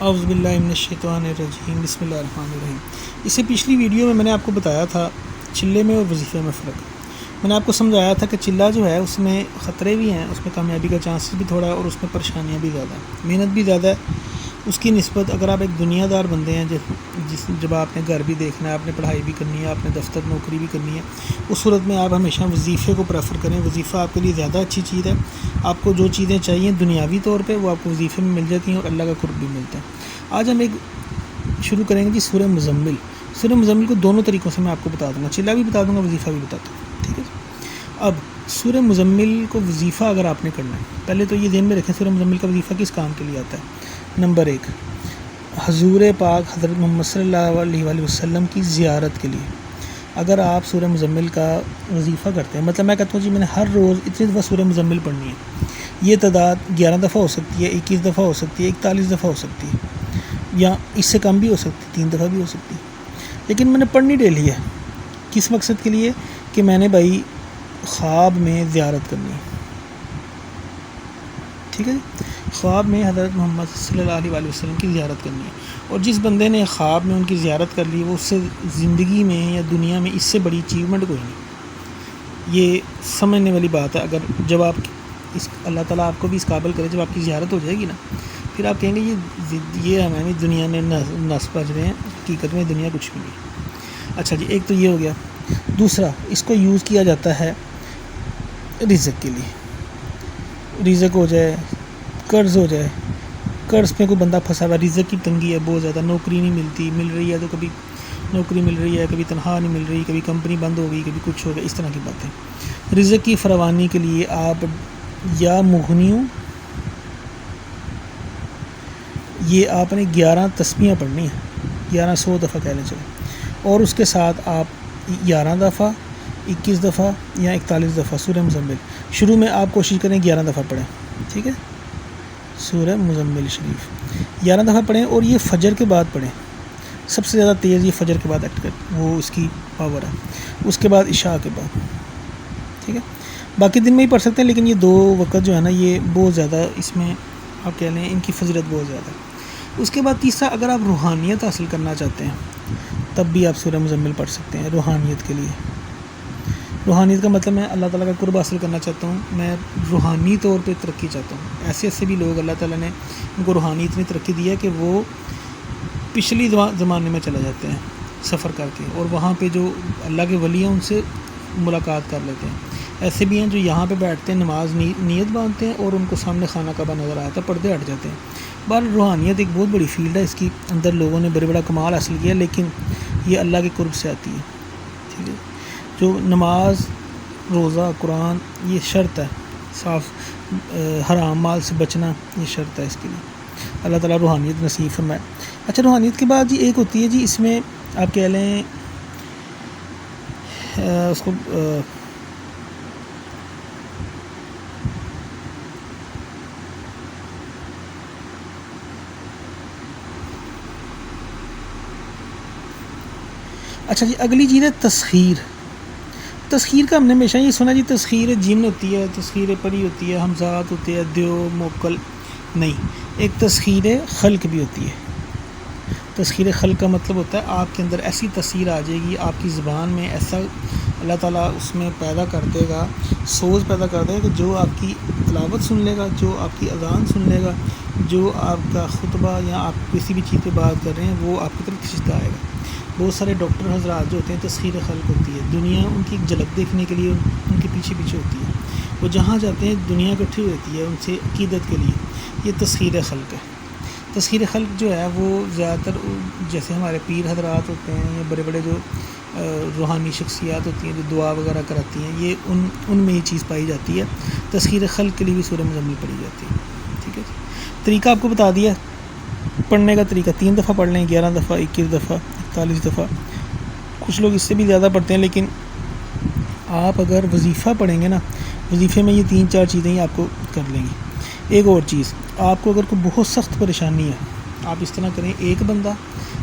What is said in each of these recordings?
اعوذ باللہ من الشیطان الرجیم، بسم اللہ الرحمن الرحیم۔ اس سے پچھلی ویڈیو میں نے آپ کو بتایا تھا چلے میں اور وظیفے میں فرق۔ میں نے آپ کو سمجھایا تھا کہ چلہ جو ہے اس میں خطرے بھی ہیں، اس میں کامیابی کا چانسز بھی تھوڑا ہے اور اس میں پریشانیاں بھی زیادہ ہیں، محنت بھی زیادہ ہے اس کی نسبت۔ اگر آپ ایک دنیا دار بندے ہیں جب آپ نے گھر بھی دیکھنا ہے، آپ نے پڑھائی بھی کرنی ہے، آپ نے دفتر نوکری بھی کرنی ہے، اس صورت میں آپ ہمیشہ وظیفے کو پریفر کریں۔ وظیفہ آپ کے لیے زیادہ اچھی چیز ہے۔ آپ کو جو چیزیں چاہیے دنیاوی طور پہ وہ آپ کو وظیفے میں مل جاتی ہیں اور اللہ کا قرب بھی ملتا ہے۔ آج ہم ایک شروع کریں گے جی سورہ مزمل۔ سورہ مزمل کو دونوں طریقوں سے میں آپ کو بتا دوں گا، چلہ بھی بتا دوں گا، وظیفہ بھی بتا دوں گا، ٹھیک ہے۔ اب سورہ مزمل کو وظیفہ اگر آپ نے کرنا ہے، پہلے تو یہ ذہن میں رکھیں سورہ مزمل کا وظیفہ کس کام کے لیے آتا ہے۔ نمبر 1، حضور پاک حضرت محمد صلی اللہ علیہ وآلہ وسلم کی زیارت کے لیے۔ اگر آپ سورہ مزمل کا وظیفہ کرتے ہیں، مطلب میں کہتا ہوں جی میں نے ہر روز اتنی دفعہ سورہ مزمل پڑھنی ہے، یہ تعداد 11 دفعہ ہو سکتی ہے، 21 دفعہ ہو سکتی ہے، 41 دفعہ ہو سکتی ہے، یا اس سے کم بھی ہو سکتی ہے، 3 دفعہ بھی ہو سکتی ہے، لیکن میں نے پڑھنی ڈیلی ہے۔ کس مقصد کے لیے؟ کہ میں نے بھائی خواب میں زیارت کرنی ہے، ٹھیک ہے جی، خواب میں حضرت محمد صلی اللہ علیہ وآلہ وسلم کی زیارت کرنی ہے۔ اور جس بندے نے خواب میں ان کی زیارت کر لی، وہ اس سے زندگی میں یا دنیا میں اس سے بڑی اچیومنٹ کوئی نہیں۔ یہ سمجھنے والی بات ہے۔ اگر جب آپ اللہ تعالیٰ آپ کو بھی اس قابل کرے، جب آپ کی زیارت ہو جائے گی نا، پھر آپ کہیں گے یہ ہمیں دنیا میں نس بج رہے ہیں، حقیقت میں دنیا کچھ بھی نہیں۔ اچھا جی، ایک تو یہ ہو گیا۔ دوسرا، اس کو یوز کیا جاتا ہے رزق کے لیے۔ رزق ہو جائے، قرض ہو جائے، قرض پہ کوئی بندہ پھنسا ہوا، رزق کی تنگی ہے بہت زیادہ، نوکری نہیں ملتی، مل رہی ہے تو کبھی نوکری مل رہی ہے، کبھی تنخواہ نہیں مل رہی، کبھی کمپنی بند ہو گئی، کبھی کچھ ہو گیا، اس طرح کی باتیں۔ رزق کی فراوانی کے لیے آپ یا مغنیوں، یہ آپ نے 11 تسبیحیں پڑھنی ہیں، 1100 دفعہ کہہ لیں چلیں، اور اس کے ساتھ آپ 11 دفعہ، 21 دفعہ یا 41 دفعہ سورہ مزمل۔ شروع میں آپ کوشش کریں 11 دفعہ پڑھیں، ٹھیک ہے، سورہ مزمل شریف 11 دفعہ پڑھیں، اور یہ فجر کے بعد پڑھیں۔ سب سے زیادہ تیز یہ فجر کے بعد ایکٹ کر، وہ اس کی پاور ہے۔ اس کے بعد عشاء کے بعد، ٹھیک ہے۔ باقی دن میں ہی پڑھ سکتے ہیں، لیکن یہ 2 وقت جو ہے نا، یہ بہت زیادہ اس میں آپ کہہ لیں ان کی فضیلت بہت زیادہ ہے۔ اس کے بعد تیسرا، اگر آپ روحانیت حاصل کرنا چاہتے ہیں تب بھی آپ سورہ مزمل پڑھ سکتے ہیں روحانیت کے لیے۔ روحانیت کا مطلب میں اللہ تعالیٰ کا قرب حاصل کرنا چاہتا ہوں، میں روحانی طور پہ ترقی چاہتا ہوں۔ ایسے بھی لوگ اللہ تعالیٰ نے ان کو روحانی اتنی ترقی دی ہے کہ وہ پچھلی زمانے میں چلے جاتے ہیں سفر کر کے، اور وہاں پہ جو اللہ کے ولی ہیں ان سے ملاقات کر لیتے ہیں۔ ایسے بھی ہیں جو یہاں پہ بیٹھتے ہیں، نماز نیت باندھتے ہیں، اور ان کو سامنے خانہ کعبہ نظر آتا ہے، پردے ہٹ جاتے ہیں۔ بہر روحانیت ایک بہت بڑی فیلڈ ہے، اس کی اندر لوگوں نے بڑا کمال حاصل کیا، لیکن یہ اللہ کے قرب سے آتی ہے، ٹھیک ہے۔ جو نماز، روزہ، قرآن، یہ شرط ہے، صاف حرام مال سے بچنا یہ شرط ہے اس کے لیے۔ اللہ تعالیٰ روحانیت نصیب فرمائے۔ اچھا، روحانیت کے بعد جی ایک ہوتی ہے جی، اس میں آپ کہہ لیں اس کو اچھا جی، اگلی چیز ہے تسخیر۔ تسخیر کا ہم نے ہمیشہ یہ سنا جی، تسخیر جن ہوتی ہے، تسخیر پری ہوتی ہے، حمزات ہوتے ہیں، دیو موکل، نہیں، ایک تسخیر خلق بھی ہوتی ہے۔ تسخیر خلق کا مطلب ہوتا ہے آپ کے اندر ایسی تاثیر آ جائے گی، آپ کی زبان میں ایسا اللہ تعالیٰ اس میں پیدا کر دے گا، سوز پیدا کر دے گا کہ جو آپ کی تلاوت سن لے گا، جو آپ کی اذان سن لے گا، جو آپ کا خطبہ یا آپ کسی بھی چیز پہ بات کر رہے ہیں، وہ آپ کی طرف کھنچتا آئے گا۔ بہت سارے ڈاکٹر حضرات جو ہوتے ہیں، تسخیر خلق ہوتی ہے، دنیا ان کی جھلک دیکھنے کے لیے ان کے پیچھے ہوتی ہے، وہ جہاں جاتے ہیں دنیا اکٹھی ہوتی ہے ان سے عقیدت کے لیے، یہ تسخیر خلق ہے۔ تسخیر خلق جو ہے وہ زیادہ تر جیسے ہمارے پیر حضرات ہوتے ہیں یا بڑے بڑے جو روحانی شخصیات ہوتی ہیں جو دعا وغیرہ کراتی ہیں، یہ ان میں یہ چیز پائی جاتی ہے۔ تسخیر خلق کے لیے بھی سورہ مزمل پڑھی جاتی ہے، ٹھیک ہے۔ طریقہ آپ کو بتا دیا پڑھنے کا طریقہ، 3 دفعہ پڑھ لیں، 11 دفعہ، 21 دفعہ، 41 دفعہ، کچھ لوگ اس سے بھی زیادہ پڑھتے ہیں، لیکن آپ اگر وظیفہ پڑھیں گے نا، وظیفے میں یہ 3-4 چیزیں ہی آپ کو کر لیں گی۔ ایک اور چیز، آپ کو اگر کوئی بہت سخت پریشانی ہے، آپ اس طرح کریں، ایک بندہ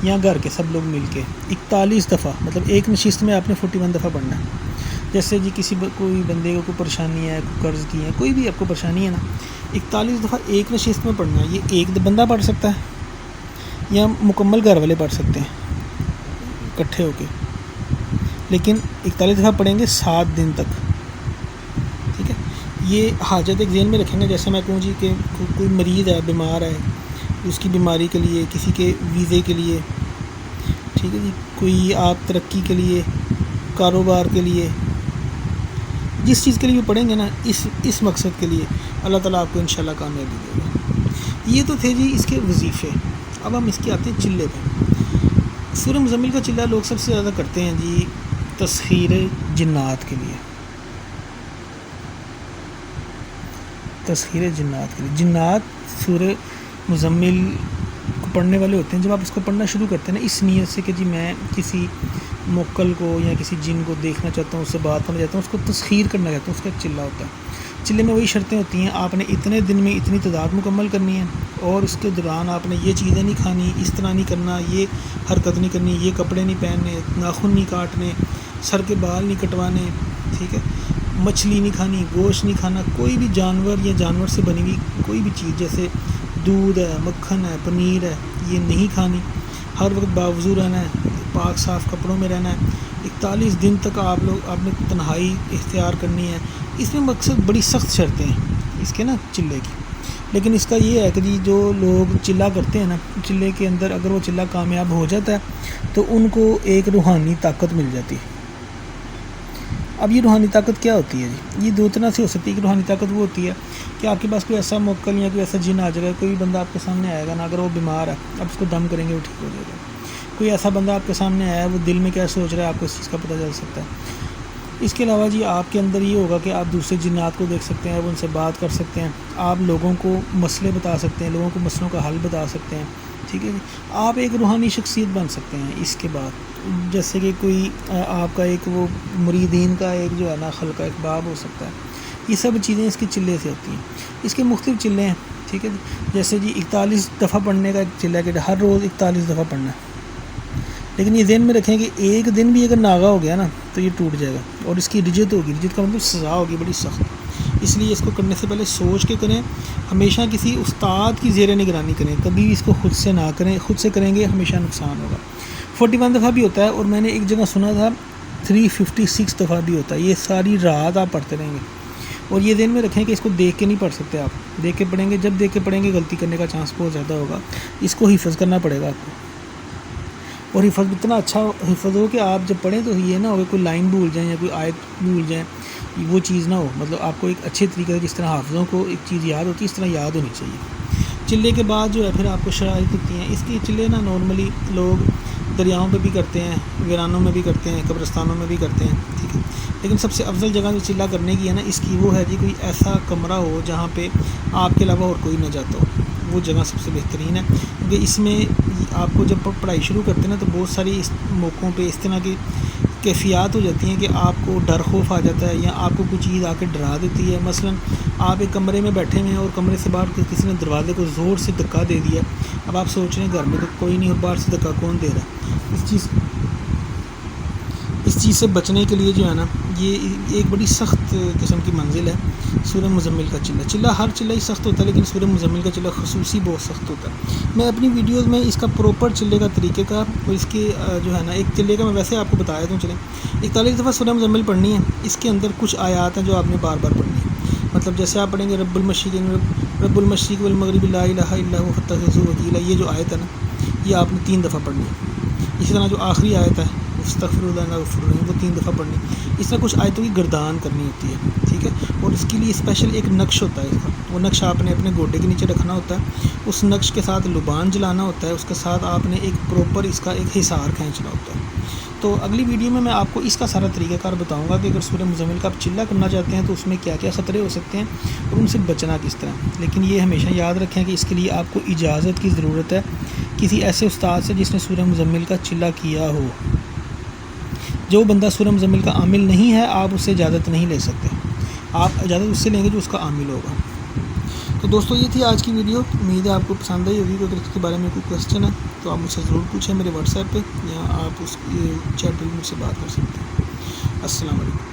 یا گھر کے سب لوگ مل کے 41 دفعہ، مطلب ایک نشست میں آپ نے 41 دفعہ پڑھنا ہے۔ جیسے جی کوئی بندے کو کوئی پریشانی ہے، کوئی قرض کی ہے، کوئی بھی آپ کو پریشانی ہے نا، 41 دفعہ ایک نشست میں پڑھنا ہے۔ یہ ایک بندہ پڑھ سکتا ہے، یا مکمل گھر والے پڑھ سکتے ہیں اکٹھے ہو کے، لیکن 41 دفعہ پڑھیں گے 7 دن تک، ٹھیک ہے۔ یہ حاجت ایک ذہن میں رکھیں گے، جیسے میں کہوں جی کہ کوئی مریض ہے، بیمار ہے، اس کی بیماری کے لیے، کسی کے ویزے کے لیے، ٹھیک ہے جی، کوئی آپ ترقی کے لیے، کاروبار کے لیے، جس چیز کے لیے بھی پڑھیں گے نا، اس مقصد کے لیے اللہ تعالیٰ آپ کو انشاءاللہ کامیابی دے گا۔ یہ تو تھے جی اس کے وظیفے۔ اب ہم اس کے آتے ہیں چلے پہ۔ سورہ مزمل کا چلہ لوگ سب سے زیادہ کرتے ہیں جی تسخیر جنات کے لیے، تسخیر جنات کے لیے۔ جنات سورہ مزمل کو پڑھنے والے ہوتے ہیں، جب آپ اس کو پڑھنا شروع کرتے ہیں نا اس نیت سے کہ جی میں کسی موکل کو یا کسی جن کو دیکھنا چاہتا ہوں، اس سے بات کرنا چاہتا ہوں، اس کو تسخیر کرنا چاہتا ہوں، اس کا ایک چلہ ہوتا ہے۔ چلے میں وہی شرطیں ہوتی ہیں، آپ نے اتنے دن میں اتنی تعداد مکمل کرنی ہے، اور اس کے دوران آپ نے یہ چیزیں نہیں کھانی، اس طرح نہیں کرنا، یہ حرکت نہیں کرنی، یہ کپڑے نہیں پہننے، ناخن نہیں کاٹنے، سر کے بال نہیں کٹوانے، ٹھیک ہے، مچھلی نہیں کھانی، گوشت نہیں کھانا، کوئی بھی جانور یا جانور سے بنی ہوئی کوئی بھی چیز جیسے دودھ ہے، مکھن ہے، پنیر ہے، یہ نہیں کھانی، ہر وقت باوضو رہنا ہے، پاک صاف کپڑوں میں رہنا ہے، 41 دن تک آپ نے تنہائی اختیار کرنی ہے۔ اس میں مقصد بڑی سخت شرطیں ہیں اس کے نا چلے کی، لیکن اس کا یہ ہے کہ جی جو لوگ چلہ کرتے ہیں نا، چلے کے اندر اگر وہ چلہ کامیاب ہو جاتا ہے تو ان کو ایک روحانی طاقت مل جاتی ہے۔ اب یہ روحانی طاقت کیا ہوتی ہے جی؟ یہ 2 طرح سے ہو سکتی ہے۔ کہ روحانی طاقت وہ ہوتی ہے کہ آپ کے پاس کوئی ایسا موکل یا کوئی ایسا جن آ جائے گا، کوئی بندہ آپ کے سامنے آئے گا نا، اگر وہ بیمار ہے آپ اس کو دم کریں گے وہ ٹھیک ہو جائے گا۔ کوئی ایسا بندہ آپ کے سامنے آیا ہے، وہ دل میں کیا سوچ رہا ہے آپ کو اس چیز کا پتہ چل سکتا ہے۔ اس کے علاوہ جی آپ کے اندر یہ ہوگا کہ آپ دوسرے جنات کو دیکھ سکتے ہیں، آپ ان سے بات کر سکتے ہیں، آپ لوگوں کو مسئلے بتا سکتے ہیں، لوگوں کو مسئلوں کا حل بتا سکتے ہیں، ٹھیک ہے جی۔ آپ ایک روحانی شخصیت بن سکتے ہیں اس کے بعد، جیسے کہ کوئی آپ کا ایک وہ مریدین کا ایک جو ہے نا خلقہ ایک باب ہو سکتا ہے۔ یہ سب چیزیں اس کے چلے سے ہوتی ہیں۔ اس کے مختلف چلے ہیں، ٹھیک ہے جی۔ جیسے جی 41 دفعہ پڑھنے کا ایک چلہ ہے کہ ہر روز 41 دفعہ پڑھنا ہے، لیکن یہ ذہن میں رکھیں کہ ایک دن بھی اگر ناغہ ہو گیا نا تو یہ ٹوٹ جائے گا، اور اس کی رجت ہوگی، رجت کا مطلب سزا ہوگی بڑی سخت۔ اس لیے اس کو کرنے سے پہلے سوچ کے کریں، ہمیشہ کسی استاد کی زیر نگرانی کریں، کبھی اس کو خود سے نہ کریں، خود سے کریں گے ہمیشہ نقصان ہوگا۔ 41 دفعہ بھی ہوتا ہے، اور میں نے ایک جگہ سنا تھا 356 دفعہ بھی ہوتا ہے۔ یہ ساری رات آپ پڑھتے رہیں گے، اور یہ ذہن میں رکھیں کہ اس کو دیکھ کے نہیں پڑھ سکتے آپ، دیکھ کے پڑھیں گے، جب دیکھ کے پڑھیں گے غلطی کرنے کا چانس بہت زیادہ ہوگا۔ اس کو حفظ کرنا پڑے گا آپ کو، اور حفظ اتنا اچھا حفظ ہو کہ آپ جب پڑھیں تو یہ نہ ہو کوئی لائن بھول جائیں یا کوئی آیت بھول جائیں، وہ چیز نہ ہو۔ مطلب آپ کو ایک اچھے طریقے سے، جس طرح حافظوں کو ایک چیز یاد ہوتی ہے اس طرح یاد ہونی چاہیے۔ چلے کے بعد جو ہے پھر آپ کو شرائط ہوتی ہیں اس کے چلے نا، نارملی لوگ دریاؤں پہ بھی کرتے ہیں، ویرانوں میں بھی کرتے ہیں، قبرستانوں میں بھی کرتے ہیں، ٹھیک ہے۔ لیکن سب سے افضل جگہ جو چلہ کرنے کی ہے نا اس کی، وہ ہے جی کوئی ایسا کمرہ ہو جہاں پہ آپ کے علاوہ اور کوئی نہ جاتا ہو، وہ جگہ سب سے بہترین ہے۔ کیونکہ اس میں آپ کو جب پڑھائی شروع کرتے ہیں نا تو بہت ساری اس موقعوں پہ اس طرح کی کیفیات ہو جاتی ہیں کہ آپ کو ڈر خوف آ جاتا ہے، یا آپ کو کوئی چیز آ کے ڈرا دیتی ہے۔ مثلا آپ ایک کمرے میں بیٹھے ہوئے ہیں اور کمرے سے باہر کسی نے دروازے کو زور سے دھکا دے دیا، اب آپ سوچ رہے ہیں گھر میں تو کوئی نہیں اور باہر سے دھکا کون دے رہا ہے۔ اس چیز سے بچنے کے لیے جو ہے نا یہ ایک بڑی سخت قسم کی منزل ہے سورہ مزمل کا چلہ۔ ہر چلہ ہی سخت ہوتا ہے، لیکن سورہ مزمل کا چلہ خصوصی بہت سخت ہوتا ہے۔ میں اپنی ویڈیوز میں اس کا پروپر چلے کا طریقے کا اور اس کے جو ہے نا ایک چلے کا میں ویسے آپ کو بتایا دوں۔ چلیں 41 دفعہ سورہ مزمل پڑھنی ہے، اس کے اندر کچھ آیات ہیں جو آپ نے بار بار پڑھنی ہے۔ مطلب جیسے آپ پڑھیں گے رب المشرق والمغرب لا الہ الا هو فاتخذہ وکیلا، یہ جو آیت ہے نا یہ آپ نے 3 دفعہ پڑھنی ہے۔ اسی طرح جو آخری آیت ہے استغفر اللہ غفور الرحیم، وہ 3 دفعہ پڑھنی ہے۔ اس طرح کچھ آیتوں کی گردان کرنی ہوتی ہے، ٹھیک ہے۔ اور اس کے لیے اسپیشل ایک نقش ہوتا ہے اس کا، وہ نقش آپ نے اپنے گوڈے کے نیچے رکھنا ہوتا ہے، اس نقش کے ساتھ لبان جلانا ہوتا ہے، اس کے ساتھ آپ نے ایک پروپر اس کا ایک حصار کھینچنا ہوتا ہے۔ تو اگلی ویڈیو میں آپ کو اس کا سارا طریقہ کار بتاؤں گا کہ اگر سورہ مزمل کا آپ چلہ کرنا چاہتے ہیں تو اس میں کیا کیا خطرے ہو سکتے ہیں اور ان سے بچنا کس طرح۔ لیکن یہ ہمیشہ یاد رکھیں کہ اس کے لیے آپ کو اجازت کی ضرورت ہے کسی ایسے استاد سے جس نے سورہ مزمل کا چلہ کیا ہو۔ جو بندہ سورہ مزمل کا عامل نہیں ہے آپ اس سے اجازت نہیں لے سکتے، آپ اجازت اس سے لیں گے جو اس کا عامل ہوگا۔ تو دوستو یہ تھی آج کی ویڈیو، امید ہے آپ کو پسند آئی ہوگی۔ اگر اس کے بارے میں کوئی کویسچن ہے تو آپ مجھ سے ضرور پوچھیں میرے واٹس ایپ پہ، یا آپ اس چیٹ پہ مجھ سے بات کر سکتے ہیں۔ السلام علیکم۔